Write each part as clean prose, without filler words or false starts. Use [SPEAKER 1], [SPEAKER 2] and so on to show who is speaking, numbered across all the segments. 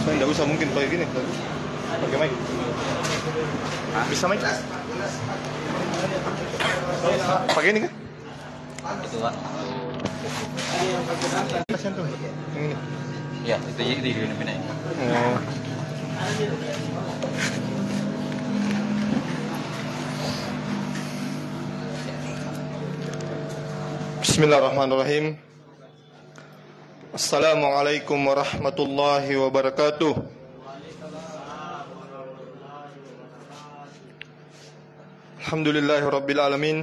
[SPEAKER 1] Nggak usah mungkin pakai gini. Pakai mic. Bisa mic? Pakai ini kan?
[SPEAKER 2] Itu Pak.
[SPEAKER 1] Kasihan tuh. Yang ini.
[SPEAKER 2] Ya, itu pindah.
[SPEAKER 1] Oh. Bismillahirrahmanirrahim. Assalamualaikum warahmatullahi wabarakatuh. Alhamdulillahi rabbil alamin.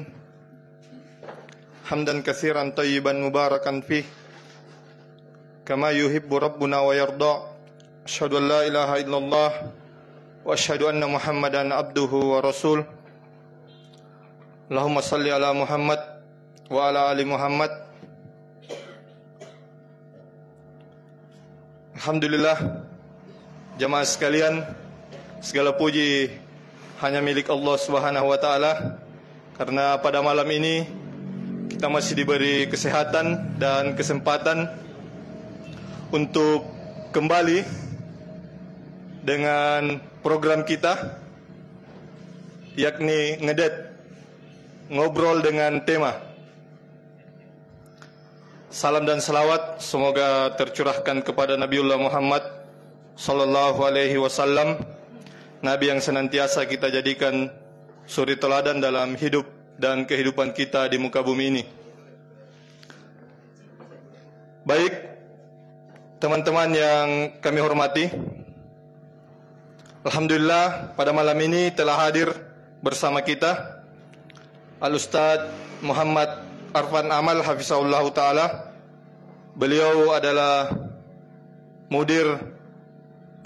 [SPEAKER 1] Hamdan katsiran tayyiban mubarakan fih. Kama yuhibbu rabbuna wa yarda. Asyhadu an la ilaha illallah wa asyhadu anna Muhammadan abduhu wa rasul. Allahumma salli ala Muhammad wa ala ali Muhammad. Alhamdulillah, jamaah sekalian, segala puji hanya milik Allah Subhanahu wa taala, karena pada malam ini kita masih diberi kesehatan dan kesempatan untuk kembali dengan program kita, yakni Ngedet, ngobrol dengan tema. Salam dan salawat semoga tercurahkan kepada Nabiullah Muhammad sallallahu alaihi wasallam, nabi yang senantiasa kita jadikan suri teladan dalam hidup dan kehidupan kita di muka bumi ini. Baik, teman-teman yang kami hormati, alhamdulillah pada malam ini telah hadir bersama kita Al-Ustaz Muhammad Arfan Amal hafizahullah ta'ala. Beliau adalah mudir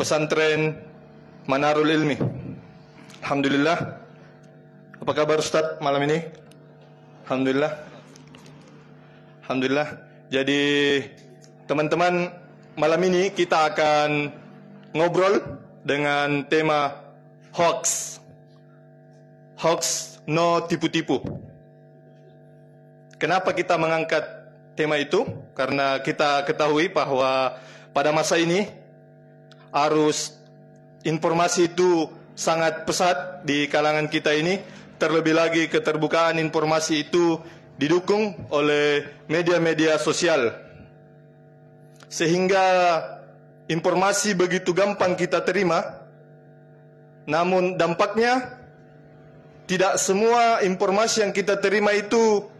[SPEAKER 1] pesantren Manarul Ilmi. Alhamdulillah. Apa kabar Ustaz malam ini? Alhamdulillah. Alhamdulillah. Jadi teman-teman, malam ini kita akan ngobrol dengan tema hoax. Hoax, no tipu-tipu. Kenapa kita mengangkat tema itu? Karena kita ketahui bahwa pada masa ini arus informasi itu sangat pesat di kalangan kita ini. Terlebih lagi keterbukaan informasi itu didukung oleh media-media sosial, sehingga informasi begitu gampang kita terima. Namun dampaknya, tidak semua informasi yang kita terima itu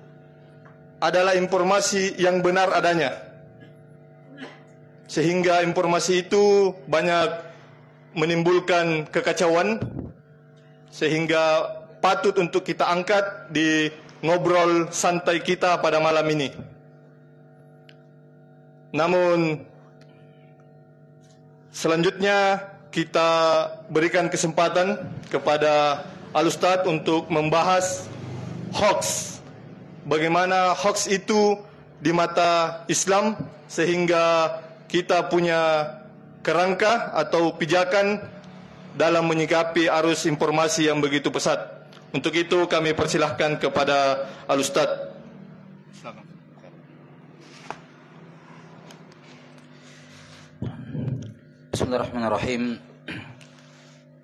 [SPEAKER 1] adalah informasi yang benar adanya, sehingga informasi itu banyak menimbulkan kekacauan, sehingga patut untuk kita angkat di ngobrol santai kita pada malam ini. Namun selanjutnya kita berikan kesempatan kepada Al-Ustaz untuk membahas hoax. Bagaimana hoax itu di mata Islam, sehingga kita punya kerangka atau pijakan dalam menyikapi arus informasi yang begitu pesat. Untuk itu kami persilahkan kepada Al-Ustaz.
[SPEAKER 2] Bismillahirrahmanirrahim.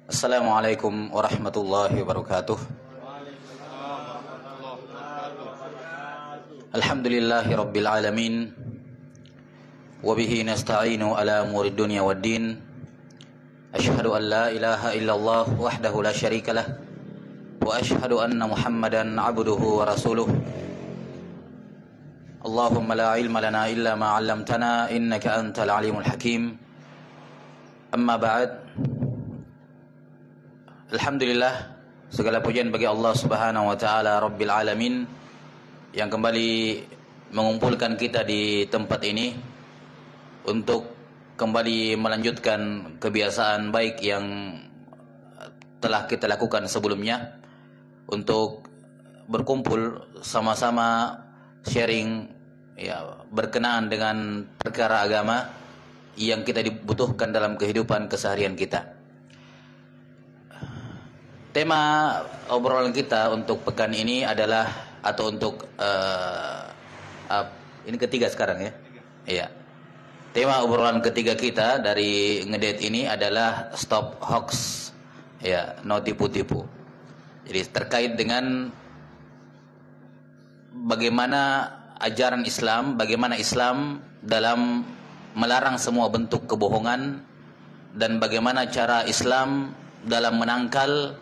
[SPEAKER 2] Assalamualaikum warahmatullahi wabarakatuh. Alhamdulillahi rabbil alamin. Wabihi nasta'inu ala umuri dunya waddin. Ashhadu an la ilaha illallah wahdahu la syarika lah, wa ashhadu anna Muhammadan abduhu wa rasuluh. Allahumma la ilma lana illa ma 'allamtana innaka antal alimul hakim. Amma ba'd. Alhamdulillah, segala pujian bagi Allah Subhanahu wa taala Rabbil alamin yang kembali mengumpulkan kita di tempat ini untuk kembali melanjutkan kebiasaan baik yang telah kita lakukan sebelumnya, untuk berkumpul sama-sama sharing ya, berkenaan dengan perkara agama yang kita dibutuhkan dalam kehidupan keseharian kita. Tema obrolan kita untuk pekan ini adalah, atau untuk ini ketiga sekarang ya. Iya. Tema obrolan ketiga kita dari ngedate ini adalah stop hoax. Ya, no tipu-tipu. Jadi terkait dengan bagaimana ajaran Islam, bagaimana Islam dalam melarang semua bentuk kebohongan, dan bagaimana cara Islam dalam menangkal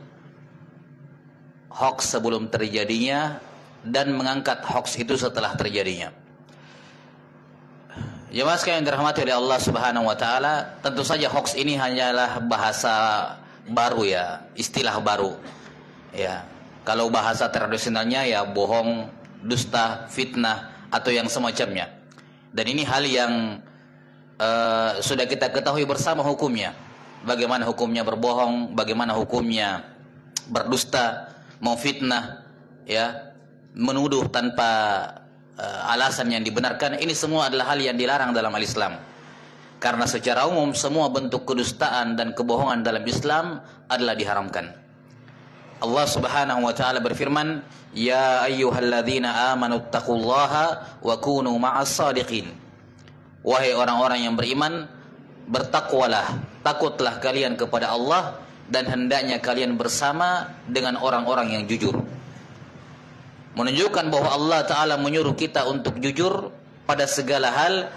[SPEAKER 2] hoax sebelum terjadinya dan mengangkat hoax itu setelah terjadinya. Jemaah sekalian yang dirahmati oleh Allah Subhanahu wa taala, tentu saja hoax ini hanyalah bahasa baru ya, istilah baru. Ya, kalau bahasa tradisionalnya ya bohong, dusta, fitnah atau yang semacamnya. Dan ini hal yang sudah kita ketahui bersama hukumnya. Bagaimana hukumnya berbohong, bagaimana hukumnya berdusta, mau fitnah, ya, menuduh tanpa alasan yang dibenarkan. Ini semua adalah hal yang dilarang dalam al-Islam. Karena secara umum semua bentuk kedustaan dan kebohongan dalam Islam adalah diharamkan. Allah Subhanahu wa taala berfirman, "Ya ayyuhalladzina amanu taqullaha wa kunu ma'as shadiqin." Wahai orang-orang yang beriman, bertakwalah, takutlah kalian kepada Allah dan hendaknya kalian bersama dengan orang-orang yang jujur. Menunjukkan bahwa Allah Ta'ala menyuruh kita untuk jujur pada segala hal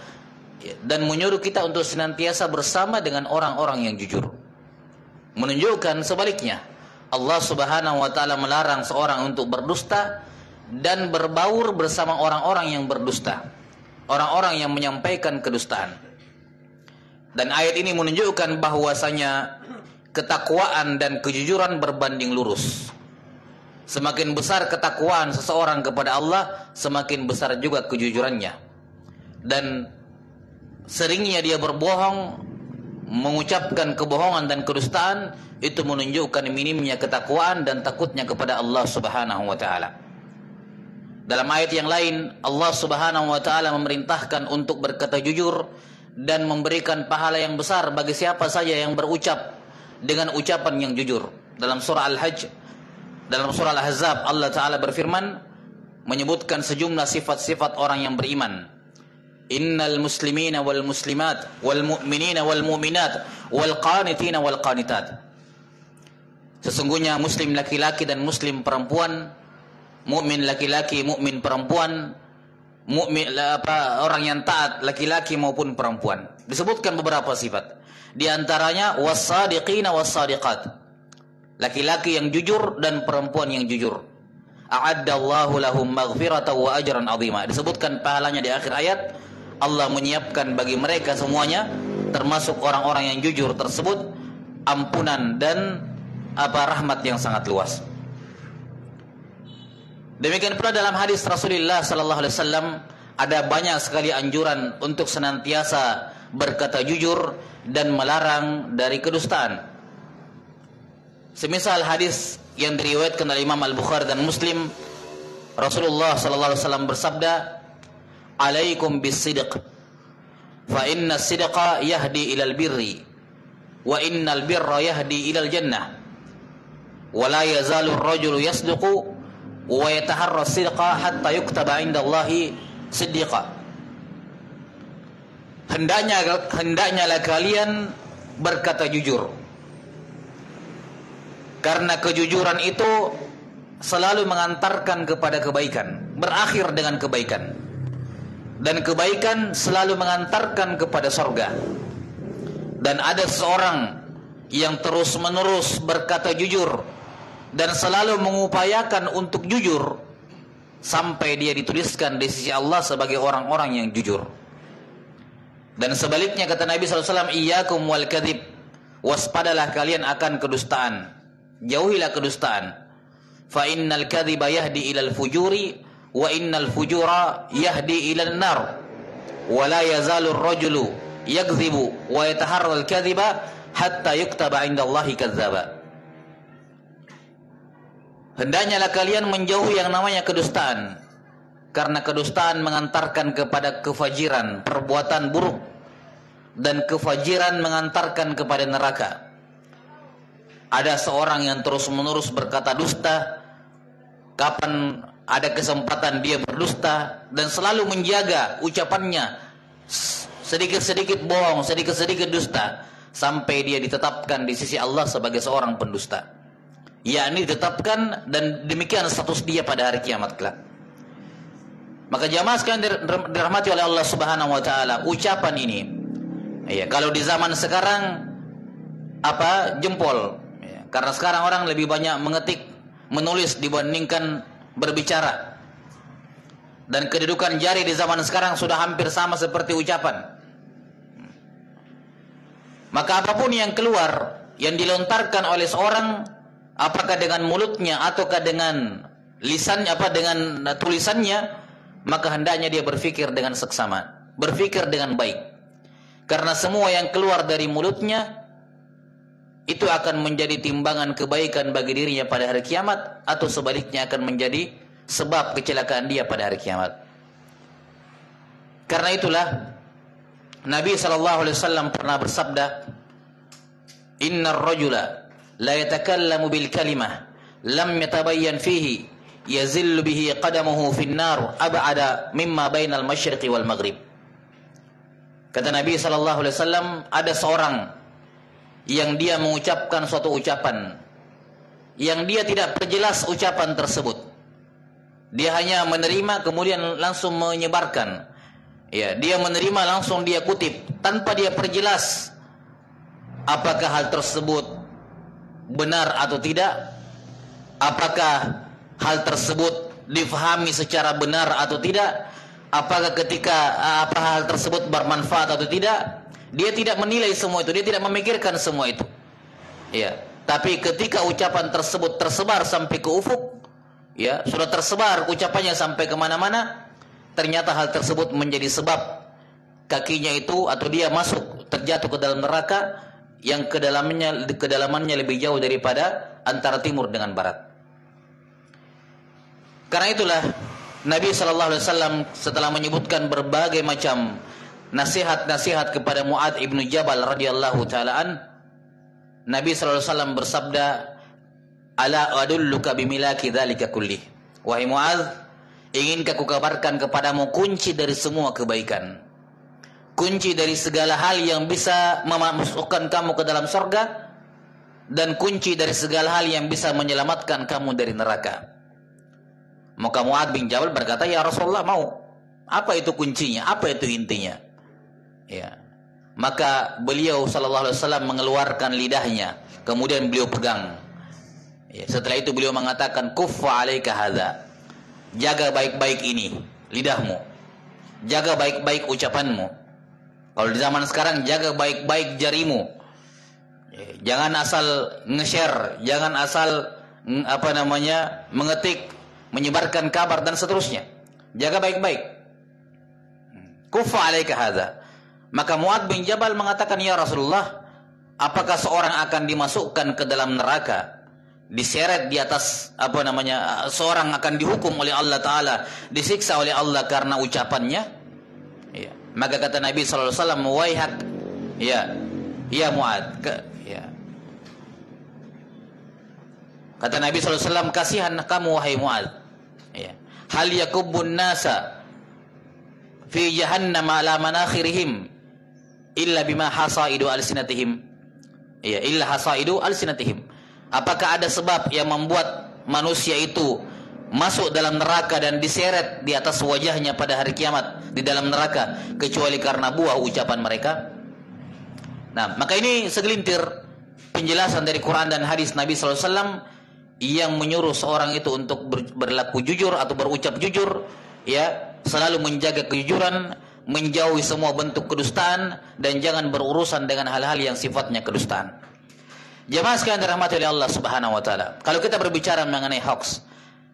[SPEAKER 2] dan menyuruh kita untuk senantiasa bersama dengan orang-orang yang jujur. Menunjukkan sebaliknya, Allah Subhanahu wa taala melarang seorang untuk berdusta dan berbaur bersama orang-orang yang berdusta, orang-orang yang menyampaikan kedustaan. Dan ayat ini menunjukkan bahwasanya ketakwaan dan kejujuran berbanding lurus. Semakin besar ketakwaan seseorang kepada Allah, semakin besar juga kejujurannya. Dan seringnya dia berbohong, mengucapkan kebohongan dan kedustaan, itu menunjukkan minimnya ketakwaan dan takutnya kepada Allah Subhanahu wa taala. Dalam ayat yang lain, Allah Subhanahu wa taala memerintahkan untuk berkata jujur dan memberikan pahala yang besar bagi siapa saja yang berucap dengan ucapan yang jujur. Dalam surah Al-Hajj, dalam surah Al-Ahzab, Allah Ta'ala berfirman menyebutkan sejumlah sifat-sifat orang yang beriman. Innal muslimina wal muslimat wal mu'minina wal mu'minat wal qanitina wal qanitat. Sesungguhnya muslim laki-laki dan muslim perempuan, mukmin laki-laki, mukmin perempuan, mukmin orang yang taat laki-laki maupun perempuan. Disebutkan beberapa sifat. Di antaranya was-sadiqina was-sadiqat. Laki-laki yang jujur dan perempuan yang jujur. A'addallahu lahum maghfiratan wa ajran 'azima. Disebutkan pahalanya di akhir ayat. Allah menyiapkan bagi mereka semuanya, termasuk orang-orang yang jujur tersebut, ampunan dan rahmat yang sangat luas. Demikian pula dalam hadis Rasulullah sallallahu alaihi wasallam ada banyak sekali anjuran untuk senantiasa berkata jujur dan melarang dari kedustaan. Semisal hadis yang diriwayatkan oleh Imam Al-Bukhari dan Muslim, Rasulullah sallallahu alaihi wasallam bersabda, "Alaikum bis-sidq, fa inna as-sidqa yahdi ilal birri, wa innal birra yahdi ilal jannah, wa la yazalu ar-rajulu yasduqu wa yataharra as-sidqa hatta yuktaba 'inda Allahi siddiqa." Hendaknya kalian berkata jujur. Karena kejujuran itu selalu mengantarkan kepada kebaikan, berakhir dengan kebaikan. Dan kebaikan selalu mengantarkan kepada surga. Dan ada seorang yang terus-menerus berkata jujur dan selalu mengupayakan untuk jujur sampai dia dituliskan di sisi Allah sebagai orang-orang yang jujur. Dan sebaliknya kata Nabi SAW, "Iyyakum wal kadzib." Waspadalah kalian akan kedustaan. Jauhilah kedustaan. Fa innal kadhiba yahdi ilal fujuri wa innal fujura yahdi ilal nar. Wa la yazalu ar-rajulu yakdhibu wa yataharra al-kadhiba hatta yuktaba 'inda Allahi kadzdzaba. Hendaknya kalian menjauhi yang namanya kedustaan, karena kedustaan mengantarkan kepada kefajiran, perbuatan buruk, dan kefajiran mengantarkan kepada neraka. Ada seorang yang terus-menerus berkata dusta, kapan ada kesempatan dia berdusta, dan selalu menjaga ucapannya sedikit-sedikit bohong, sedikit-sedikit dusta, sampai dia ditetapkan di sisi Allah sebagai seorang pendusta. Yakni ditetapkan dan demikian status dia pada hari kiamat kelak. Maka jamaah sekalian dirahmati oleh Allah Subhanahu wa taala, ucapan ini ya, kalau di zaman sekarang jempol ya, karena sekarang orang lebih banyak mengetik, menulis dibandingkan berbicara. Dan kedudukan jari di zaman sekarang sudah hampir sama seperti ucapan. Maka apapun yang keluar, yang dilontarkan oleh seorang, apakah dengan mulutnya ataukah dengan lisannya, dengan tulisannya, maka hendaknya dia berfikir dengan seksama, berfikir dengan baik. Karena semua yang keluar dari mulutnya itu akan menjadi timbangan kebaikan bagi dirinya pada hari kiamat, atau sebaliknya akan menjadi sebab kecelakaan dia pada hari kiamat. Karena itulah Nabi SAW pernah bersabda, "Innar rajula la yatakallamu bil kalimah lam yatabayyan fihi yazillu bihi qadamuhu fin nar ab'ada mimma bainal masyriqi wal maghrib." Kata Nabi SAW, ada seorang yang dia mengucapkan suatu ucapan yang dia tidak perjelas ucapan tersebut. Dia hanya menerima kemudian langsung menyebarkan. Ya, dia menerima langsung dia kutip tanpa dia perjelas apakah hal tersebut benar atau tidak, apakah hal tersebut difahami secara benar atau tidak, apakah hal tersebut bermanfaat atau tidak. Dia tidak menilai semua itu, dia tidak memikirkan semua itu. Ya, tapi ketika ucapan tersebut tersebar sampai ke ufuk, ya, sudah tersebar ucapannya sampai kemana-mana, ternyata hal tersebut menjadi sebab kakinya itu atau dia terjatuh ke dalam neraka yang kedalamannya lebih jauh daripada antara timur dengan barat. Karena itulah Nabi SAW setelah menyebutkan berbagai macam nasihat-nasihat kepada Mu'adz ibnu Jabal radhiyallahu taalaan, Nabi SAW bersabda, "Ala adulluka bimilaki dzalika kullih." Wahai Mu'adz, inginkah kukabarkan kepadamu kunci dari semua kebaikan, kunci dari segala hal yang bisa memasukkan kamu ke dalam surga, dan kunci dari segala hal yang bisa menyelamatkan kamu dari neraka. Maka Mu'adz bin Jabal berkata, "Ya Rasulullah, mau. Apa itu kuncinya? Apa itu intinya?" Ya. Maka beliau sallallahu alaihi wasallam mengeluarkan lidahnya, kemudian beliau pegang. Ya, setelah itu beliau mengatakan, "Kuffa 'alaika hadza." Jaga baik-baik ini lidahmu. Jaga baik-baik ucapanmu. Kalau di zaman sekarang, jaga baik-baik jarimu. Ya, jangan asal nge-share, jangan asal mengetik, menyebarkan kabar dan seterusnya. Jaga baik-baik. Kuffa 'alaika hadza. Maka Mu'adz bin Jabal mengatakan, "Ya Rasulullah, apakah seorang akan dimasukkan ke dalam neraka, diseret di atas seorang akan dihukum oleh Allah Ta'ala, disiksa oleh Allah karena ucapannya?" Ya. Maka kata Nabi SAW, "Waihak, ya Mu'adz." Ya. Kata Nabi SAW, "Kasihan kamu wahai Mu'adz. Ya. Hal yakubbun nasa fi jahannam ala manakhirihim illa bima hasaidu alsinatihim." Ya, illa hasaidu alsinatihim. Apakah ada sebab yang membuat manusia itu masuk dalam neraka dan diseret di atas wajahnya pada hari kiamat di dalam neraka kecuali karena buah ucapan mereka? Nah, maka ini segelintir penjelasan dari Quran dan hadis Nabi SAW yang menyuruh seorang itu untuk berlaku jujur atau berucap jujur, ya, selalu menjaga kejujuran, menjauhi semua bentuk kedustaan, dan jangan berurusan dengan hal-hal yang sifatnya kedustaan. Jemaah sekalian dirahmati oleh Allah Subhanahu wa taala. Kalau kita berbicara mengenai hoax,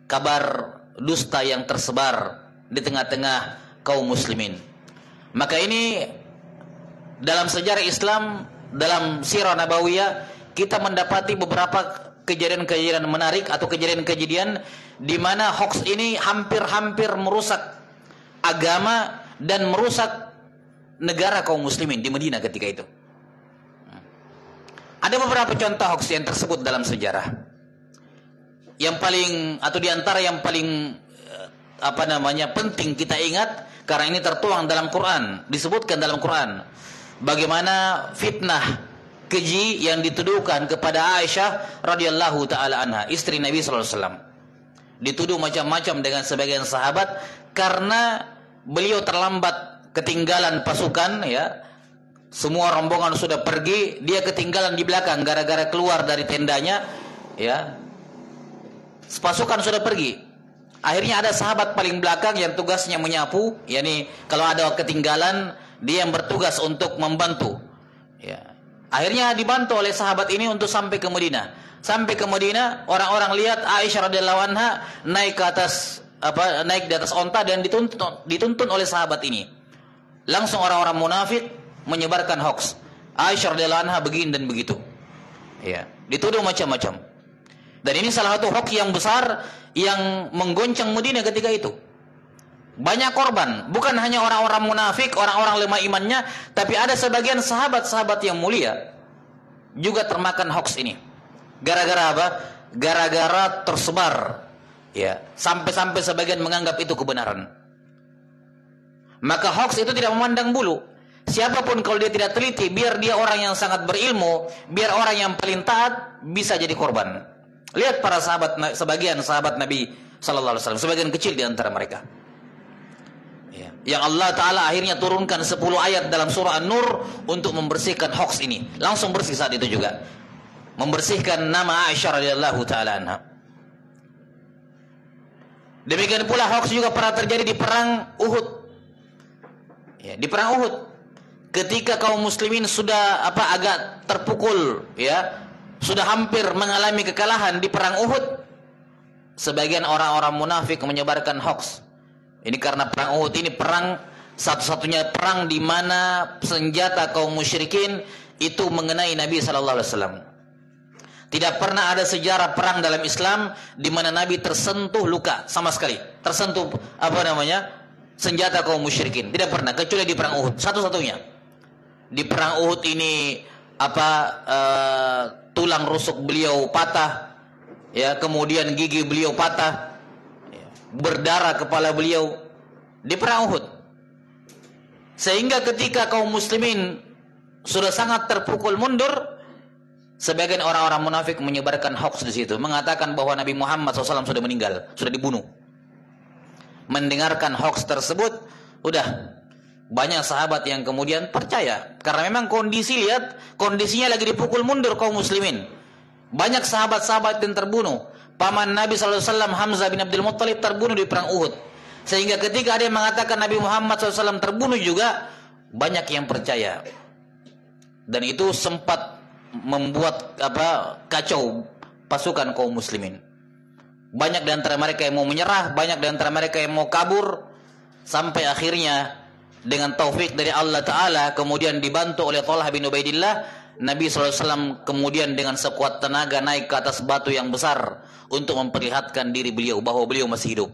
[SPEAKER 2] kabar dusta yang tersebar di tengah-tengah kaum muslimin, maka ini dalam sejarah Islam, dalam sirah nabawiyah, kita mendapati beberapa kejadian-kejadian menarik atau kejadian-kejadian di mana hoax ini hampir-hampir merusak agama dan merusak negara kaum muslimin di Madinah ketika itu. Ada beberapa contoh hoax yang tersebut dalam sejarah. Yang paling, atau diantara yang paling penting kita ingat karena ini tertuang dalam Quran, disebutkan dalam Quran bagaimana fitnah keji yang dituduhkan kepada Aisyah radhiyallahu taala anha, istri Nabi sallallahu alaihi wasallam. Dituduh macam-macam dengan sebagian sahabat karena beliau terlambat, ketinggalan pasukan, ya. Semua rombongan sudah pergi, dia ketinggalan di belakang gara-gara keluar dari tendanya, ya. Pasukan sudah pergi. Akhirnya ada sahabat paling belakang yang tugasnya menyapu, yakni kalau ada ketinggalan dia yang bertugas untuk membantu. Ya. Akhirnya dibantu oleh sahabat ini untuk sampai ke Madinah. Sampai ke Madinah, orang-orang lihat Aisyah radhiyallahu anha naik ke atas naik di atas onta dan dituntun oleh sahabat ini. Langsung orang-orang munafik menyebarkan hoax. Aisyah radhiyallahu anha begini dan begitu. Ya, dituduh macam-macam. Dan ini salah satu hoax yang besar yang menggoncang Madinah ketika itu. Banyak korban, bukan hanya orang-orang munafik, orang-orang lemah imannya, tapi ada sebagian sahabat-sahabat yang mulia juga termakan hoax ini. Gara-gara apa? Gara-gara tersebar, ya, sampai-sampai sebagian menganggap itu kebenaran. Maka hoax itu tidak memandang bulu. Siapapun kalau dia tidak teliti, biar dia orang yang sangat berilmu, biar orang yang paling taat, bisa jadi korban. Lihat para sahabat, sebagian sahabat Nabi sallallahu alaihi wasallam, sebagian kecil di antara mereka. Ya. Yang Allah Ta'ala akhirnya turunkan 10 ayat dalam surah An-Nur untuk membersihkan hoax ini. Langsung bersih saat itu juga. Membersihkan nama Aisyah radhiyallahu ta'ala anha. Demikian pula hoax juga pernah terjadi di perang Uhud. Ya, di perang Uhud. Ketika kaum muslimin sudah agak terpukul, ya, sudah hampir mengalami kekalahan di perang Uhud, sebagian orang-orang munafik menyebarkan hoax. Ini karena perang Uhud ini perang satu-satunya perang di mana senjata kaum musyrikin itu mengenai Nabi sallallahu alaihi wasallam. Tidak pernah ada sejarah perang dalam Islam di mana Nabi tersentuh luka sama sekali. Tersentuh senjata kaum musyrikin. Tidak pernah, kecuali di perang Uhud, satu-satunya. Di perang Uhud ini tulang rusuk beliau patah, ya, kemudian gigi beliau patah, ya, berdarah kepala beliau di perang Uhud. Sehingga ketika kaum muslimin sudah sangat terpukul mundur, sebagian orang-orang munafik menyebarkan hoax di situ, mengatakan bahwa Nabi Muhammad SAW sudah meninggal, sudah dibunuh. Mendengarkan hoax tersebut, udah banyak sahabat yang kemudian percaya karena memang kondisinya lagi dipukul mundur kaum muslimin. Banyak sahabat-sahabat yang terbunuh. Paman Nabi SAW Hamzah bin Abdul Muttalib terbunuh di perang Uhud. Sehingga ketika ada yang mengatakan Nabi Muhammad SAW terbunuh juga, banyak yang percaya. Dan itu sempat membuat kacau pasukan kaum muslimin. Banyak di antara mereka yang mau menyerah, banyak di antara mereka yang mau kabur, sampai akhirnya dengan taufik dari Allah Ta'ala, kemudian dibantu oleh Talha bin Ubaidillah, Nabi SAW kemudian dengan sekuat tenaga naik ke atas batu yang besar untuk memperlihatkan diri beliau bahwa beliau masih hidup.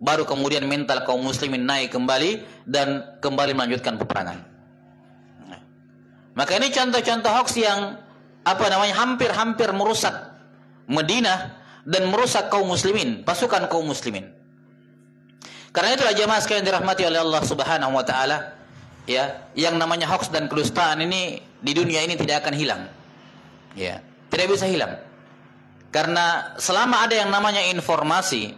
[SPEAKER 2] Baru kemudian mental kaum muslimin naik kembali dan kembali melanjutkan peperangan. Maka ini contoh-contoh hoax yang hampir-hampir merusak Madinah dan merusak kaum muslimin, pasukan kaum muslimin. Karena itulah jemaah sekalian dirahmati oleh Allah Subhanahu wa taala, ya, yang namanya hoax dan kedustaan ini di dunia ini tidak akan hilang. Ya, tidak bisa hilang. Karena selama ada yang namanya informasi,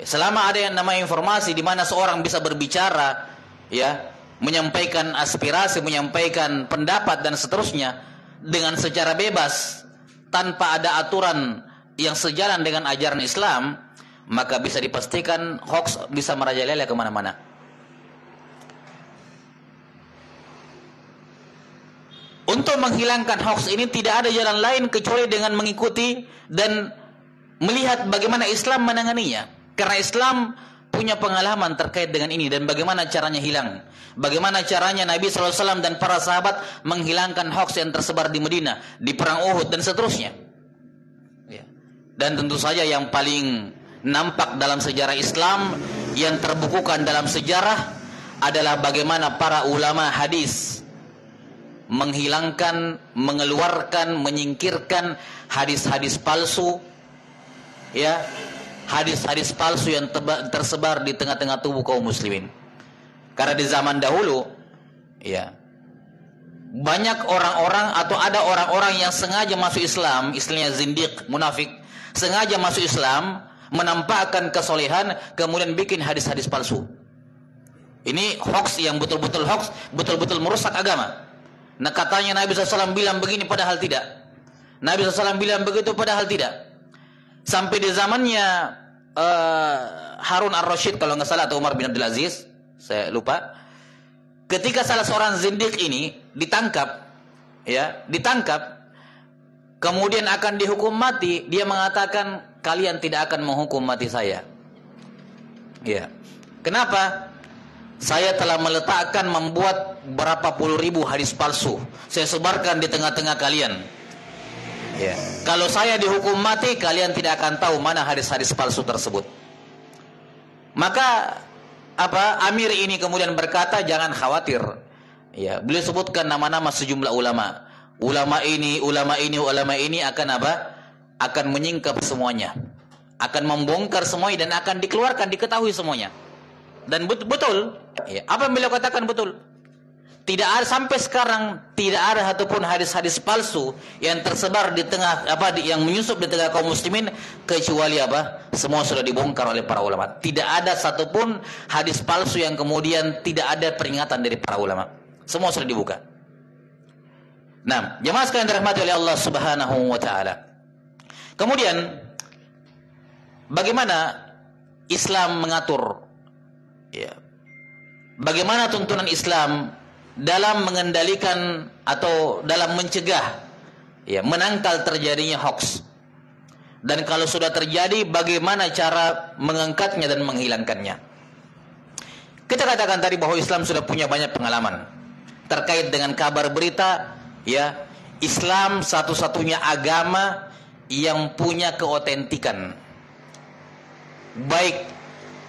[SPEAKER 2] selama ada yang namanya informasi di mana seorang bisa berbicara, ya, menyampaikan aspirasi, menyampaikan pendapat dan seterusnya dengan secara bebas tanpa ada aturan yang sejalan dengan ajaran Islam, maka bisa dipastikan hoax bisa merajalela kemana-mana. Untuk menghilangkan hoax ini tidak ada jalan lain kecuali dengan mengikuti dan melihat bagaimana Islam menanganinya. Karena Islam punya pengalaman terkait dengan ini dan bagaimana caranya hilang. Bagaimana caranya Nabi SAW dan para sahabat menghilangkan hoax yang tersebar di Madinah, di perang Uhud dan seterusnya. Dan tentu saja yang paling nampak dalam sejarah Islam, yang terbukukan dalam sejarah, adalah bagaimana para ulama hadis menghilangkan, mengeluarkan, menyingkirkan hadis-hadis palsu, ya, hadis-hadis palsu yang tersebar di tengah-tengah tubuh kaum muslimin. Karena di zaman dahulu, ya, banyak orang-orang atau ada orang-orang yang sengaja masuk Islam, istilahnya zindiq, munafik, sengaja masuk Islam, menampakkan kesolehan, kemudian bikin hadis-hadis palsu. Ini hoax yang betul-betul hoax, betul-betul merusak agama. Nah, katanya Nabi SAW bilang begini padahal tidak. Nabi SAW bilang begitu padahal tidak. Sampai di zamannya Harun ar-Rasyid kalau nggak salah, atau Umar bin Abdul Aziz, saya lupa. Ketika salah seorang zindiq ini ditangkap, kemudian akan dihukum mati, dia mengatakan, kalian tidak akan menghukum mati saya. Ya. Kenapa? Saya telah meletakkan, membuat berapa puluh ribu hadis palsu. Saya sebarkan di tengah-tengah kalian. Ya. Kalau saya dihukum mati, kalian tidak akan tahu mana hadis-hadis palsu tersebut. Maka Amir ini kemudian berkata, jangan khawatir. Ya, beliau sebutkan nama-nama sejumlah ulama. Ulama ini akan akan menyingkap semuanya. Akan membongkar semuanya dan akan dikeluarkan, diketahui semuanya. Dan betul, ya, apa yang beliau katakan betul. Tidak ada sampai sekarang, tidak ada satupun hadis-hadis palsu yang tersebar di tengah yang menyusup di tengah kaum muslimin, kecuali semua sudah dibongkar oleh para ulama. Tidak ada satupun hadis palsu yang kemudian tidak ada peringatan dari para ulama. Semua sudah dibuka. Nah, jemaah sekalian dirahmati oleh Allah Subhanahu wa taala. Kemudian bagaimana Islam mengatur, ya, bagaimana tuntunan Islam dalam mengendalikan atau dalam mencegah, ya, menangkal terjadinya hoax. Dan kalau sudah terjadi, bagaimana cara mengangkatnya dan menghilangkannya. Kita katakan tadi bahwa Islam sudah punya banyak pengalaman terkait dengan kabar berita, ya. Islam satu-satunya agama yang punya keotentikan, baik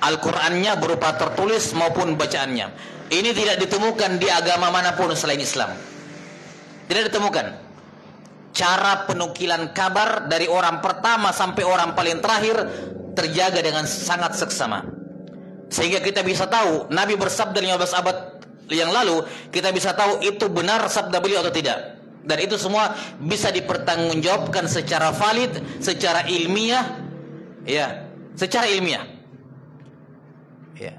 [SPEAKER 2] Al-Qur'annya berupa tertulis maupun bacaannya. Ini tidak ditemukan di agama manapun selain Islam. Tidak ditemukan. Cara penukilan kabar dari orang pertama sampai orang paling terakhir terjaga dengan sangat seksama. Sehingga kita bisa tahu, Nabi bersabda 15 abad yang lalu, kita bisa tahu itu benar sabda beliau atau tidak. Dan itu semua bisa dipertanggungjawabkan secara valid, secara ilmiah, ya, secara ilmiah. Ya.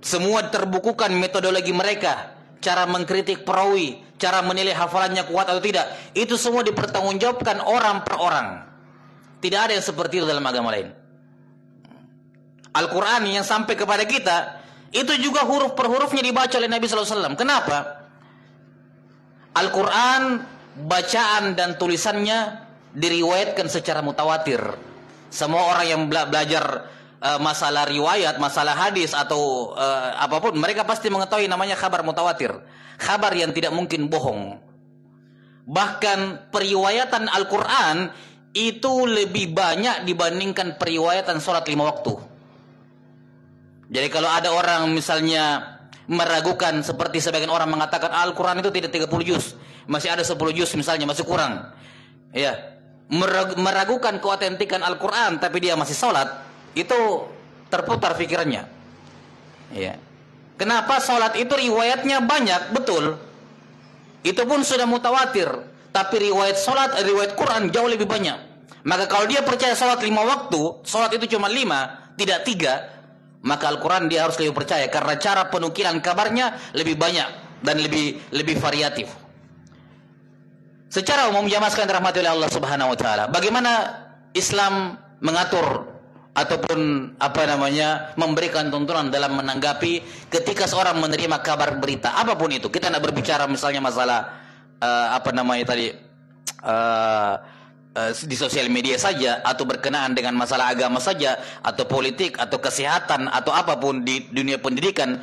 [SPEAKER 2] Semua terbukukan metodologi mereka, cara mengkritik perawi, cara menilai hafalannya kuat atau tidak. Itu semua dipertanggungjawabkan orang per orang. Tidak ada yang seperti itu dalam agama lain. Al-Quran yang sampai kepada kita, itu juga huruf per hurufnya dibaca oleh Nabi SAW. Kenapa? Al-Quran, bacaan dan tulisannya diriwayatkan secara mutawatir. Semua orang yang belajar masalah riwayat, masalah hadis atau apapun, mereka pasti mengetahui namanya khabar mutawatir. Khabar yang tidak mungkin bohong. Bahkan periwayatan Al-Quran itu lebih banyak dibandingkan periwayatan sholat 5 waktu. Jadi kalau ada orang misalnya meragukan, seperti sebagian orang mengatakan Al-Quran itu tidak 30 juz, masih ada 10 juz misalnya, masih kurang, ya, meragukan keotentikan Al-Quran tapi dia masih sholat, itu terputar pikirannya. Ya. Kenapa? Sholat itu riwayatnya banyak, betul. Itu pun sudah mutawatir. Tapi riwayat sholat, riwayat Quran jauh lebih banyak. Maka kalau dia percaya sholat 5 waktu, sholat itu cuma 5, tidak 3, maka Al-Quran dia harus lebih percaya. Karena cara penukilan kabarnya lebih banyak dan lebih variatif. Secara umum, jamaah sekalian dirahmati oleh Allah Subhanahu wa taala, bagaimana Islam mengatur ataupun memberikan tuntunan dalam menanggapi ketika seorang menerima kabar berita apapun itu. Kita tidak berbicara misalnya masalah di sosial media saja, atau berkenaan dengan masalah agama saja, atau politik, atau kesehatan, atau apapun di dunia pendidikan.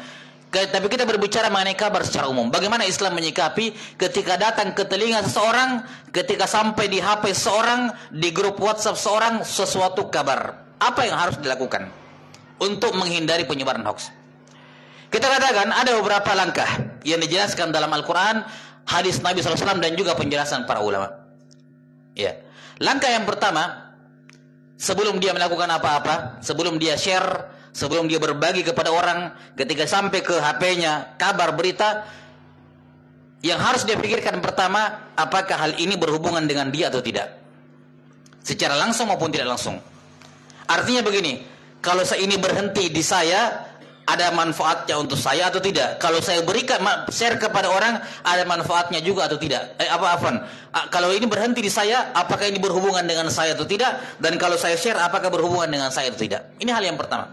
[SPEAKER 2] Tapi kita berbicara mengenai kabar secara umum. Bagaimana Islam menyikapi ketika datang ke telinga seseorang, ketika sampai di HP seseorang, di grup WhatsApp seseorang, sesuatu kabar. Apa yang harus dilakukan untuk menghindari penyebaran hoax? Kita katakan ada beberapa langkah yang dijelaskan dalam Al-Quran, hadis Nabi SAW, dan juga penjelasan para ulama. Ya. Langkah yang pertama, sebelum dia melakukan apa-apa, sebelum dia share, sebelum dia berbagi kepada orang, ketika sampai ke HP-nya kabar berita, yang harus dia pikirkan pertama, apakah hal ini berhubungan dengan dia atau tidak, secara langsung maupun tidak langsung. Artinya begini, kalau saya ini berhenti di saya, ada manfaatnya untuk saya atau tidak? Kalau saya berikan share kepada orang, ada manfaatnya juga atau tidak? Kalau ini berhenti di saya, apakah ini berhubungan dengan saya atau tidak? Dan kalau saya share, apakah berhubungan dengan saya atau tidak? Ini hal yang pertama.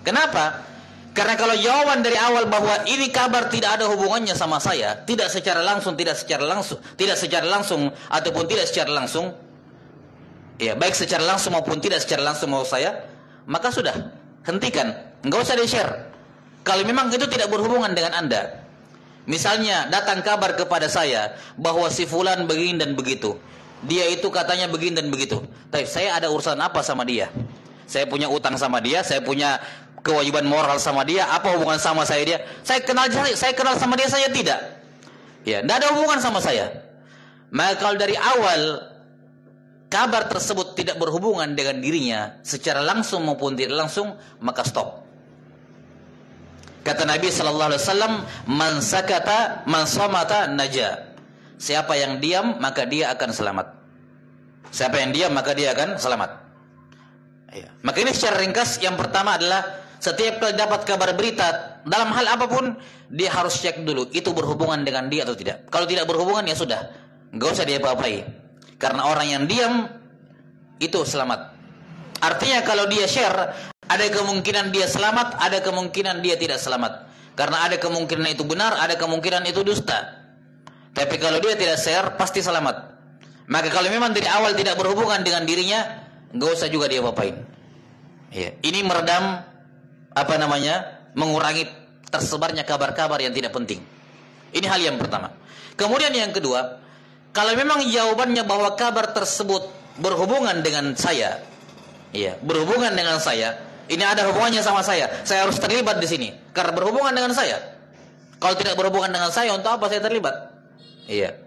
[SPEAKER 2] Kenapa? Karena kalau jawaban dari awal bahwa ini kabar tidak ada hubungannya sama saya, tidak secara langsung ataupun tidak secara langsung, ya baik secara langsung maupun tidak secara langsung mau saya, maka sudah, hentikan, nggak usah di-share. Kalau memang itu tidak berhubungan dengan Anda. Misalnya datang kabar kepada saya bahwa si fulan begini dan begitu, dia itu katanya begini dan begitu. Tapi saya ada urusan apa sama dia? Saya punya utang sama dia, saya punya kewajiban moral sama dia, apa hubungan sama saya dia? Saya kenal sama dia, saya tidak. Ya, tidak ada hubungan sama saya. Maka kalau dari awal kabar tersebut tidak berhubungan dengan dirinya secara langsung maupun tidak langsung, maka stop. Kata Nabi sallallahu alaihi wasallam, "Man sakata man samata naja." Siapa yang diam maka dia akan selamat. Siapa yang diam maka dia akan selamat. Ya. Maka ini secara ringkas, yang pertama adalah setiap kali dapat kabar berita dalam hal apapun, dia harus cek dulu itu berhubungan dengan dia atau tidak. Kalau tidak berhubungan, ya sudah, nggak usah dia apa-apai. Karena orang yang diam itu selamat. Artinya kalau dia share, ada kemungkinan dia selamat, ada kemungkinan dia tidak selamat. Karena ada kemungkinan itu benar, ada kemungkinan itu dusta. Tapi kalau dia tidak share, pasti selamat. Maka kalau memang dari awal tidak berhubungan dengan dirinya, nggak usah juga dia apa-apain. Ya. Ini meredam mengurangi tersebarnya kabar-kabar yang tidak penting. Ini hal yang pertama. Kemudian yang kedua, kalau memang jawabannya bahwa kabar tersebut berhubungan dengan saya, ya, berhubungan dengan saya, ini ada hubungannya sama saya harus terlibat di sini karena berhubungan dengan saya. Kalau tidak berhubungan dengan saya, untuk apa saya terlibat? Iya.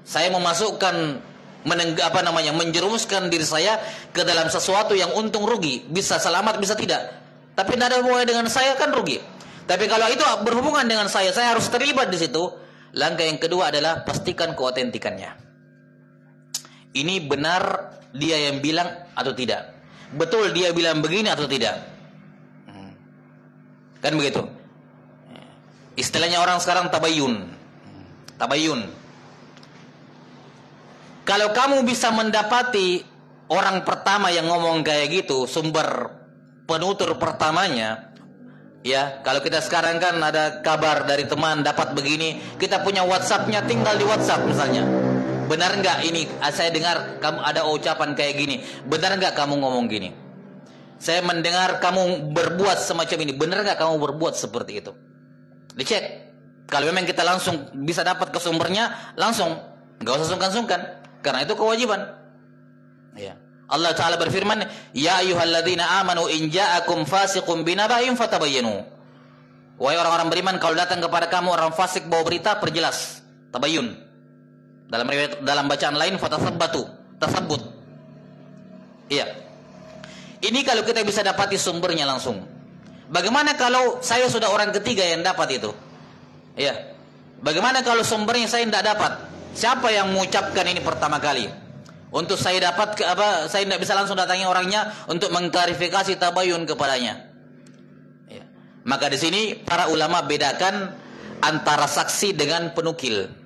[SPEAKER 2] Saya memasukkan menjerumuskan diri saya ke dalam sesuatu yang untung rugi, bisa selamat bisa tidak. Tapi tidak ada hubungan dengan saya, kan rugi. Tapi kalau itu berhubungan dengan saya harus terlibat di situ. Langkah yang kedua adalah pastikan keotentikannya. Ini benar dia yang bilang atau tidak? Betul dia bilang begini atau tidak? Kan begitu. Istilahnya orang sekarang tabayun. Kalau kamu bisa mendapati orang pertama yang ngomong kayak gitu, sumber penutur pertamanya, ya, kalau kita sekarang kan ada kabar dari teman dapat begini, kita punya WhatsApp-nya, tinggal di WhatsApp misalnya. Benar nggak ini? Saya dengar kamu ada ucapan kayak gini. Benar nggak kamu ngomong gini? Saya mendengar kamu berbuat semacam ini. Benar nggak kamu berbuat seperti itu? Dicek. Kalau memang kita langsung bisa dapat ke sumbernya, langsung, nggak usah sungkan-sungkan, karena itu kewajiban. Ya. Allah Ta'ala berfirman, "Ya ayyuhalladzina amanu in ja'akum fasiqun binaba'in fatabayyanu." Wahai orang-orang beriman, kalau datang kepada kamu orang fasik bawa berita, perjelas, tabayyun. Dalam bacaan lain, tasabbut. Iya. Ini kalau kita bisa dapati sumbernya langsung. Bagaimana kalau saya sudah orang ketiga yang dapat itu? Iya. Bagaimana kalau sumbernya saya tidak dapat? Siapa yang mengucapkan ini pertama kali? Untuk saya dapat saya tidak bisa langsung datangi orangnya untuk mengklarifikasi tabayun kepadanya. Ya. Maka di sini para ulama bedakan antara saksi dengan penukil.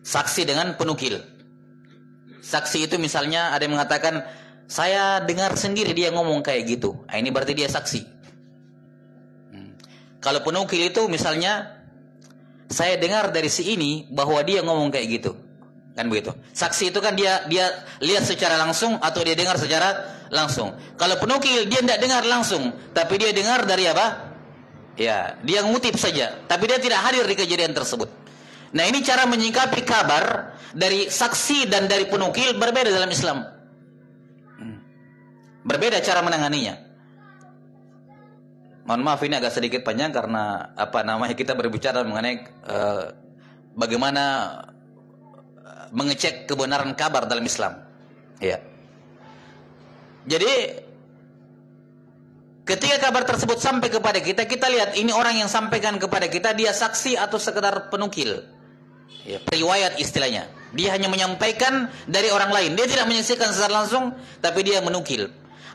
[SPEAKER 2] Saksi dengan penukil. Saksi itu misalnya ada yang mengatakan, saya dengar sendiri dia ngomong kayak gitu. Nah, ini berarti dia saksi. Kalau penukil itu misalnya, saya dengar dari si ini bahwa dia ngomong kayak gitu. Kan begitu. Saksi itu kan dia lihat secara langsung atau dia dengar secara langsung. Kalau penukil dia tidak dengar langsung, tapi dia dengar dari apa? Ya, dia ngutip saja, tapi dia tidak hadir di kejadian tersebut. Nah, ini cara menyikapi kabar dari saksi dan dari penukil berbeda dalam Islam. Berbeda cara menanganinya. Mohon maaf ini agak sedikit panjang karena kita berbicara mengenai bagaimana mengecek kebenaran kabar dalam Islam. Ya. Jadi ketika kabar tersebut sampai kepada kita, kita lihat ini orang yang sampaikan kepada kita, dia saksi atau sekedar penukil. Ya, periwayat istilahnya. Dia hanya menyampaikan dari orang lain. Dia tidak menyaksikan secara langsung, tapi dia menukil.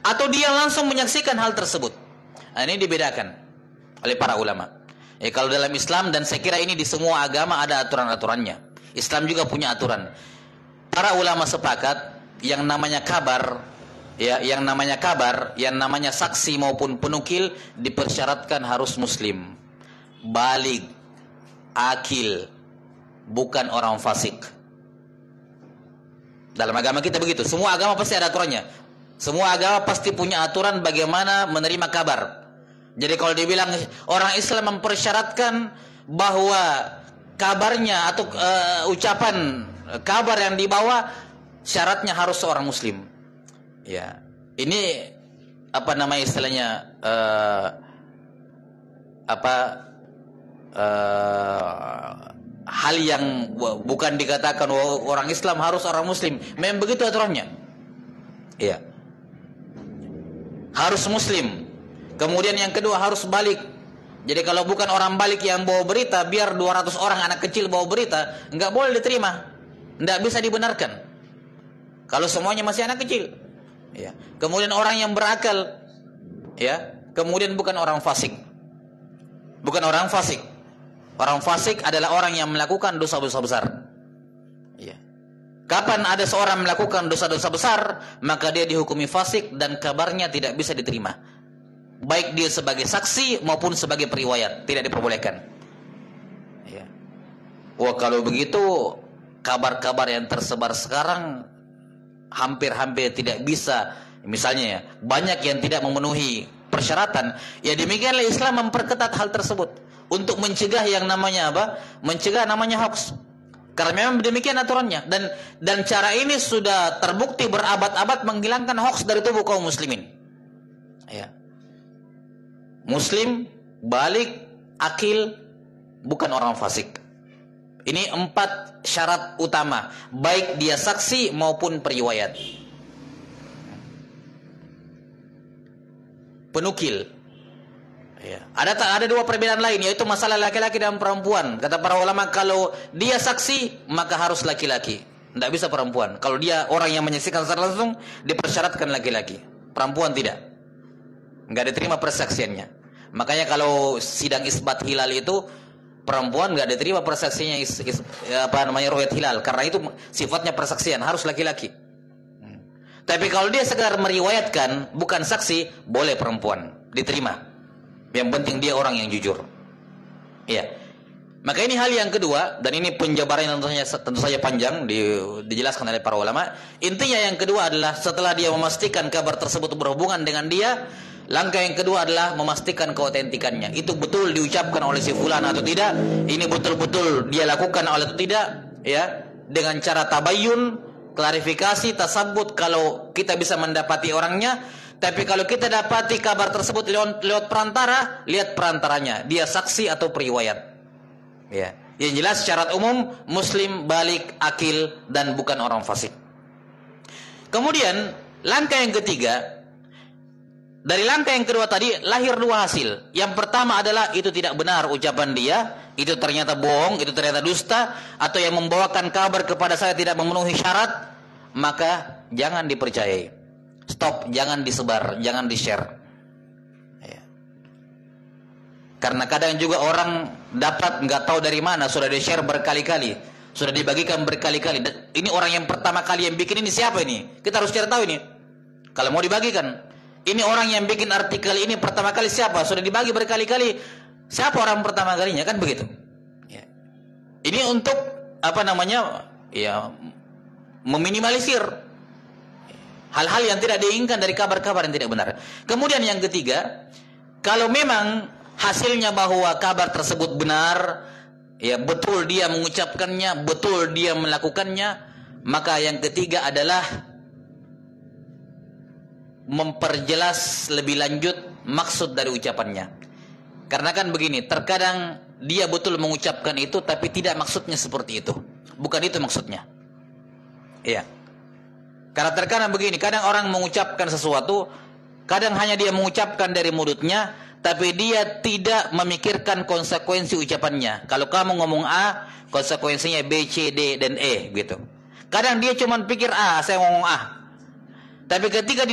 [SPEAKER 2] Atau dia langsung menyaksikan hal tersebut. Nah, ini dibedakan oleh para ulama. Ya, kalau dalam Islam, dan saya kira ini di semua agama ada aturan-aturannya. Islam juga punya aturan. Para ulama sepakat yang namanya kabar, ya, yang namanya saksi maupun penukil dipersyaratkan harus muslim, baligh, akil, bukan orang fasik. Dalam agama kita begitu. Semua agama pasti ada aturannya. Semua agama pasti punya aturan bagaimana menerima kabar. Jadi kalau dibilang orang Islam mempersyaratkan bahwa kabarnya atau ucapan kabar yang dibawa syaratnya harus seorang muslim. Ya, ini apa nama istilahnya hal yang bukan dikatakan orang Islam harus orang muslim. Memang begitu aturannya. Ya, harus muslim. Kemudian yang kedua harus balik. Jadi kalau bukan orang balik yang bawa berita, biar 200 orang anak kecil bawa berita, nggak boleh diterima, nggak bisa dibenarkan. Kalau semuanya masih anak kecil, ya. Kemudian orang yang berakal, ya. Kemudian bukan orang fasik, bukan orang fasik. Orang fasik adalah orang yang melakukan dosa-dosa besar. Ya. Kapan ada seorang melakukan dosa-dosa besar, maka dia dihukumi fasik dan kabarnya tidak bisa diterima. Baik dia sebagai saksi maupun sebagai periwayat, tidak diperbolehkan. Ya. Wah, kalau begitu kabar-kabar yang tersebar sekarang hampir-hampir tidak bisa, misalnya ya, banyak yang tidak memenuhi persyaratan. Ya demikianlah Islam memperketat hal tersebut untuk mencegah yang namanya apa? Mencegah namanya hoax. Karena memang demikian aturannya, dan cara ini sudah terbukti berabad-abad menghilangkan hoax dari tubuh kaum muslimin. Ya. Muslim, balik, akil, bukan orang fasik. Ini 4 syarat utama, baik dia saksi maupun periwayat. Penukil. Ya. Ada 2 perbedaan lain, yaitu masalah laki-laki dan perempuan. Kata para ulama, kalau dia saksi maka harus laki-laki, tidak bisa perempuan. Kalau dia orang yang menyaksikan secara langsung, dipersyaratkan laki-laki. Perempuan tidak, nggak diterima persaksiannya. Makanya kalau sidang isbat hilal itu perempuan nggak diterima persaksiannya ru'yat hilal, karena itu sifatnya persaksian, harus laki-laki. Tapi kalau dia sekedar meriwayatkan, bukan saksi, boleh perempuan, diterima. Yang penting dia orang yang jujur. Ya. Maka ini hal yang kedua, dan ini penjabarannya tentu saja panjang dijelaskan oleh para ulama. Intinya yang kedua adalah setelah dia memastikan kabar tersebut berhubungan dengan dia, langkah yang kedua adalah memastikan keautentikannya. Itu betul diucapkan oleh si fulan atau tidak, ini betul-betul dia lakukan atau tidak, ya, dengan cara tabayyun, klarifikasi, tasabbut kalau kita bisa mendapati orangnya. Tapi kalau kita dapati kabar tersebut lewat perantara, lihat perantaranya, dia saksi atau periwayat. Ya, yang jelas syarat umum muslim, balik, akil, dan bukan orang fasik. Kemudian langkah yang ketiga, dari langkah yang kedua tadi lahir 2 hasil. Yang pertama adalah itu tidak benar ucapan dia, itu ternyata bohong, itu ternyata dusta, atau yang membawakan kabar kepada saya tidak memenuhi syarat, maka jangan dipercayai. Stop, jangan disebar, jangan di-share. Ya. Karena kadang juga orang dapat nggak tahu dari mana, sudah di-share berkali-kali, sudah dibagikan berkali-kali. Ini orang yang pertama kali yang bikin ini siapa ini? Kita harus cari tahu ini. Kalau mau dibagikan, ini orang yang bikin artikel ini pertama kali siapa? Sudah dibagi berkali-kali. Siapa orang pertama kalinya? Kan begitu. Ya. Ini untuk apa namanya? Ya, meminimalisir hal-hal yang tidak diinginkan dari kabar-kabar yang tidak benar. Kemudian yang ketiga, kalau memang hasilnya bahwa kabar tersebut benar, ya betul dia mengucapkannya, betul dia melakukannya, maka yang ketiga adalah memperjelas lebih lanjut maksud dari ucapannya. Karena kan begini, terkadang dia betul mengucapkan itu tapi tidak maksudnya seperti itu. Bukan itu maksudnya. Iya. Karena terkadang begini, kadang orang mengucapkan sesuatu, kadang hanya dia mengucapkan dari mulutnya, tapi dia tidak memikirkan konsekuensi ucapannya. Kalau kamu ngomong A, konsekuensinya B, C, D, dan E gitu. Kadang dia cuma pikir A, saya ngomong A. Tapi ketika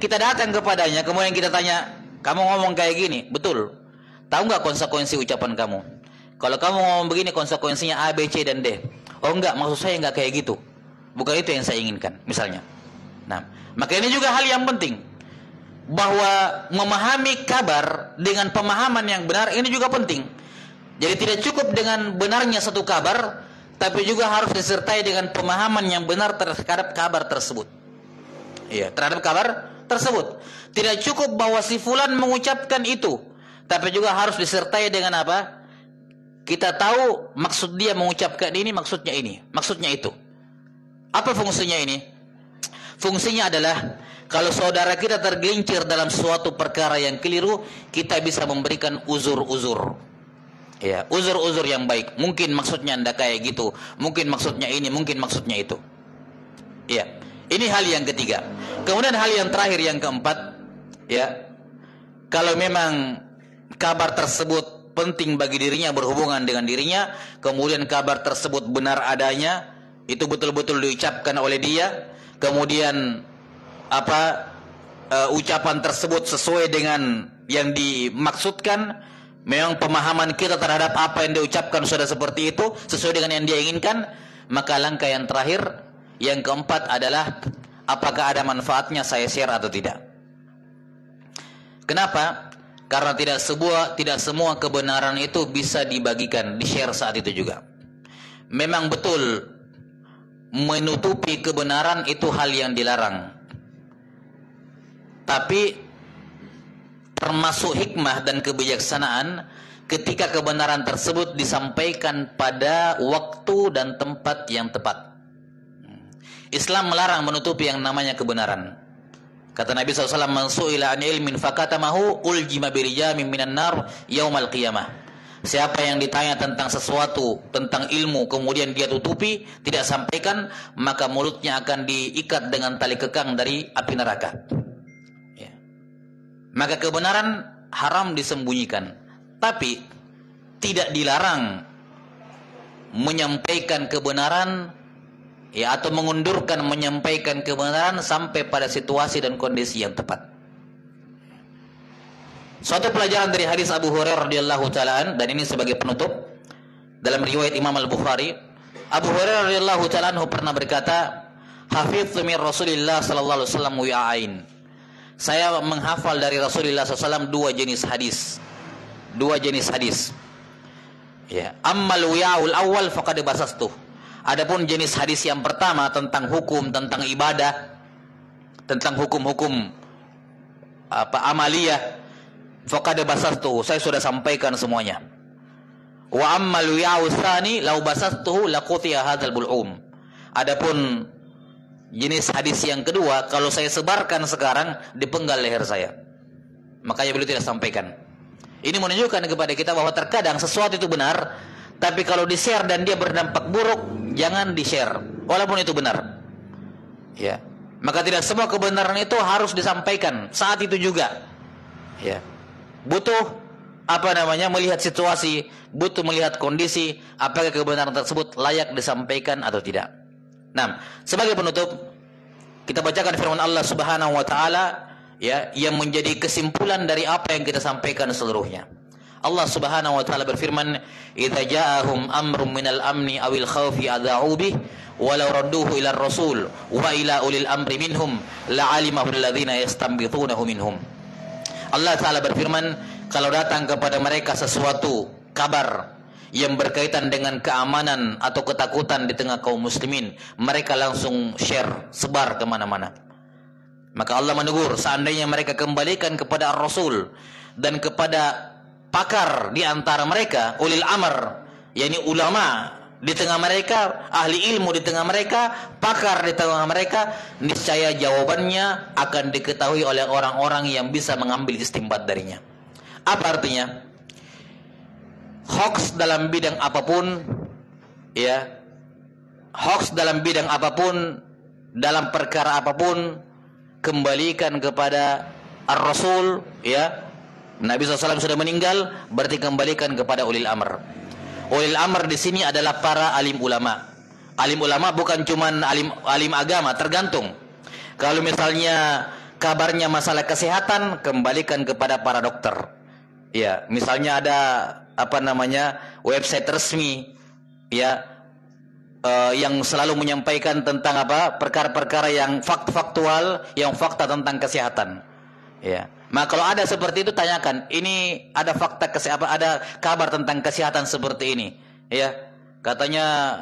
[SPEAKER 2] kita datang kepadanya, kemudian kita tanya, kamu ngomong kayak gini, betul? Tahu nggak konsekuensi ucapan kamu? Kalau kamu ngomong begini, konsekuensinya A, B, C, dan D. Oh enggak, maksud saya enggak kayak gitu. Bukan itu yang saya inginkan, misalnya. Nah, maka ini juga hal yang penting. Bahwa memahami kabar dengan pemahaman yang benar, ini juga penting. Jadi tidak cukup dengan benarnya satu kabar, tapi juga harus disertai dengan pemahaman yang benar terhadap kabar tersebut. Iya, terhadap kabar tersebut. Tidak cukup bahwa si fulan mengucapkan itu, tapi juga harus disertai dengan apa? Kita tahu maksud dia mengucapkan ini, maksudnya ini, maksudnya itu. Apa fungsinya ini? Fungsinya adalah kalau saudara kita tergelincir dalam suatu perkara yang keliru, kita bisa memberikan uzur-uzur. Ya, uzur-uzur yang baik. Mungkin maksudnya anda kayak gitu, mungkin maksudnya ini, mungkin maksudnya itu. Ya, ini hal yang ketiga. Kemudian hal yang terakhir, yang keempat, ya, kalau memang kabar tersebut penting bagi dirinya, berhubungan dengan dirinya, kemudian kabar tersebut benar adanya, itu betul-betul diucapkan oleh dia, kemudian ucapan tersebut sesuai dengan yang dimaksudkan, memang pemahaman kita terhadap apa yang diucapkan sudah seperti itu, sesuai dengan yang dia inginkan, maka langkah yang terakhir, yang keempat adalah apakah ada manfaatnya saya share atau tidak. Kenapa? Karena tidak semua kebenaran itu bisa dibagikan, di-share saat itu juga. Memang betul menutupi kebenaran itu hal yang dilarang. Tapi termasuk hikmah dan kebijaksanaan ketika kebenaran tersebut disampaikan pada waktu dan tempat yang tepat. Islam melarang menutupi yang namanya kebenaran. Kata Nabi SAW, "Man su'ila an ilmin fakatamahu uljima birijamin minan nar yaumal qiyamah." Siapa yang ditanya tentang sesuatu, tentang ilmu, kemudian dia tutupi, tidak sampaikan, maka mulutnya akan diikat dengan tali kekang dari api neraka. Ya. Maka kebenaran haram disembunyikan, tapi tidak dilarang menyampaikan kebenaran, ya, atau mengundurkan menyampaikan kebenaran sampai pada situasi dan kondisi yang tepat. Suatu pelajaran dari hadis Abu Hurairah radhiyallahu ta'ala, dan ini sebagai penutup, dalam riwayat Imam Al-Bukhari, Abu Hurairah radhiyallahu ta'ala pernah berkata, "Hafidzu min Rasulillah sallallahu alaihi wasallam wi'ain." Saya menghafal dari Rasulullah SAW dua jenis hadis. Ya, ammal wi'aul awal faqad basastuh. Adapun jenis hadis yang pertama tentang hukum, tentang ibadah, tentang hukum-hukum amaliyah, faqad basastuh, saya sudah sampaikan semuanya. Wa ammal wi'aus tsani law basastuhu laqutiya hadzal bul'um. Adapun jenis hadis yang kedua, kalau saya sebarkan sekarang, dipenggal leher saya. Makanya beliau tidak sampaikan. Ini menunjukkan kepada kita bahwa terkadang sesuatu itu benar, tapi kalau di-share dan dia berdampak buruk, jangan di-share, walaupun itu benar. Ya. Maka tidak semua kebenaran itu harus disampaikan saat itu juga. Ya. Butuh melihat situasi, butuh melihat kondisi, apakah kebenaran tersebut layak disampaikan atau tidak. Nah, sebagai penutup, kita bacakan firman Allah Subhanahu wa taala, ya, yang menjadi kesimpulan dari apa yang kita sampaikan seluruhnya. Allah Subhanahu wa taala berfirman, "Idza ja'ahum amrun minal amni awil khaufi adha'u bih walau radduhu ila ar-rasul wa ila ulil amri minhum la'alimahu alladhina yastanbitunahu minhum." Allah taala berfirman, kalau datang kepada mereka sesuatu kabar yang berkaitan dengan keamanan atau ketakutan di tengah kaum muslimin, mereka langsung share, sebar kemana-mana. Maka Allah menegur, seandainya mereka kembalikan kepada Rasul dan kepada pakar di antara mereka, ulil amr, yakni ulama di tengah mereka, ahli ilmu di tengah mereka, pakar di tengah mereka, niscaya jawabannya akan diketahui oleh orang-orang yang bisa mengambil istinbat darinya. Apa artinya? Hoax dalam bidang apapun, ya, hoax dalam bidang apapun dalam perkara apapun kembalikan kepada Ar-Rasul, ya. Nabi SAW sudah meninggal, berarti kembalikan kepada ulil amr. Ulil amr di sini adalah para alim ulama. Alim ulama bukan cuman alim agama, tergantung. Kalau misalnya kabarnya masalah kesehatan, kembalikan kepada para dokter. Ya, misalnya ada website resmi, ya, yang selalu menyampaikan tentang perkara-perkara yang faktual, yang fakta tentang kesehatan. Ya, maka kalau ada seperti itu tanyakan, ini ada fakta ada kabar tentang kesehatan seperti ini, ya. Katanya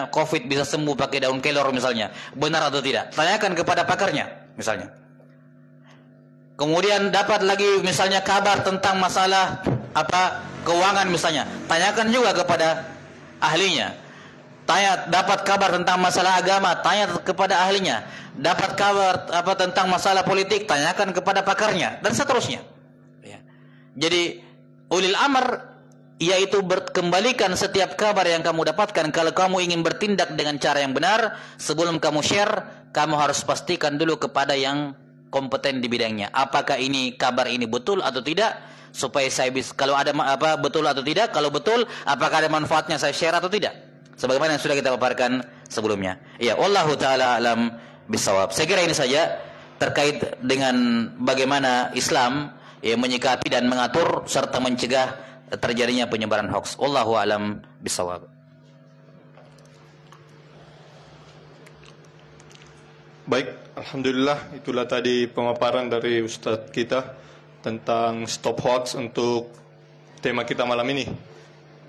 [SPEAKER 2] COVID bisa sembuh pakai daun kelor misalnya, benar atau tidak? Tanyakan kepada pakarnya misalnya. Kemudian dapat lagi misalnya kabar tentang masalah keuangan misalnya, tanyakan juga kepada ahlinya. Dapat kabar tentang masalah agama, tanya kepada ahlinya. Dapat kabar tentang masalah politik, tanyakan kepada pakarnya, dan seterusnya. Ya. Jadi ulil amr yaitu kembalikan setiap kabar yang kamu dapatkan. Kalau kamu ingin bertindak dengan cara yang benar, sebelum kamu share, kamu harus pastikan dulu kepada yang kompeten di bidangnya. Apakah ini kabar ini betul atau tidak? Supaya saya bisa, kalau ada betul atau tidak, kalau betul, apakah ada manfaatnya saya share atau tidak? Sebagaimana yang sudah kita paparkan sebelumnya. Ya, wallahu taala alam bisawab. Saya kira ini saja terkait dengan bagaimana Islam menyikapi dan mengatur serta mencegah terjadinya penyebaran hoax. Wallahu alam bisawab.
[SPEAKER 1] Baik, alhamdulillah itulah tadi pemaparan dari Ustadz kita tentang stop hoax untuk tema kita malam ini.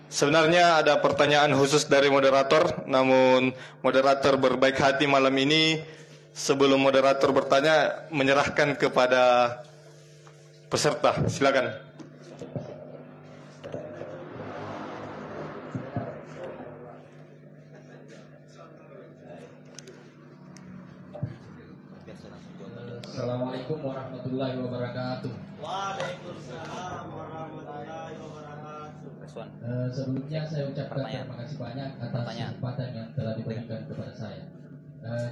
[SPEAKER 1] Sebenarnya ada pertanyaan khusus dari moderator, namun moderator berbaik hati malam ini sebelum moderator bertanya menyerahkan kepada peserta. Silakan.
[SPEAKER 3] Assalamualaikum warahmatullahi wabarakatuh.
[SPEAKER 4] Waalaikumsalam warahmatullahi wabarakatuh.
[SPEAKER 3] Sebelumnya saya ucapkan terima kasih banyak atas kesempatan yang telah diberikan kepada saya.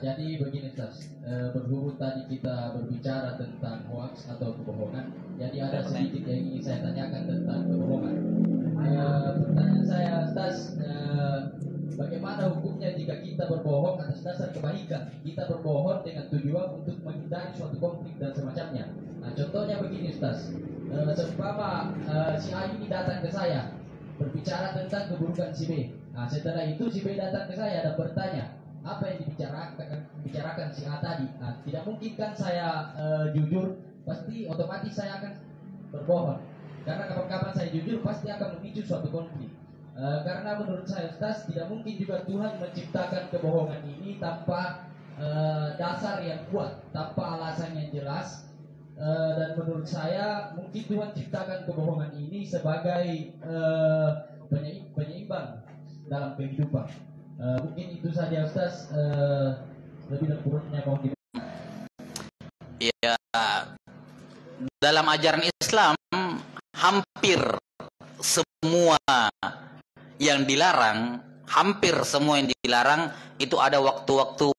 [SPEAKER 3] Jadi begini Ustaz, berhubung tadi kita berbicara tentang hoax atau kebohongan, jadi ada sedikit yang ingin saya tanyakan tentang kebohongan. Pertanyaan saya Ustaz, bagaimana hukumnya jika kita berbohong atas dasar kebaikan? Kita berbohong dengan tujuan untuk menghindari suatu konflik dan semacamnya. Nah, contohnya begini Ustaz, seumpama si A ini datang ke saya berbicara tentang keburukan si B. Nah, setelah itu si B datang ke saya dan bertanya apa yang dibicarakan si A tadi. Nah, tidak mungkin kan saya jujur, pasti otomatis saya akan berbohong. Karena kapan-kapan saya jujur pasti akan memicu suatu konflik. Karena menurut saya Ustaz, tidak mungkin juga Tuhan menciptakan kebohongan ini tanpa dasar yang kuat, tanpa alasan yang jelas. Dan menurut saya mungkin Tuhan ciptakan kebohongan ini sebagai penyeimbang dalam kehidupan. Mungkin itu saja Ustaz, lebih dan kurangnya mohon di.
[SPEAKER 2] Ya, dalam ajaran Islam hampir semua yang dilarang, hampir semua yang dilarang itu ada waktu-waktu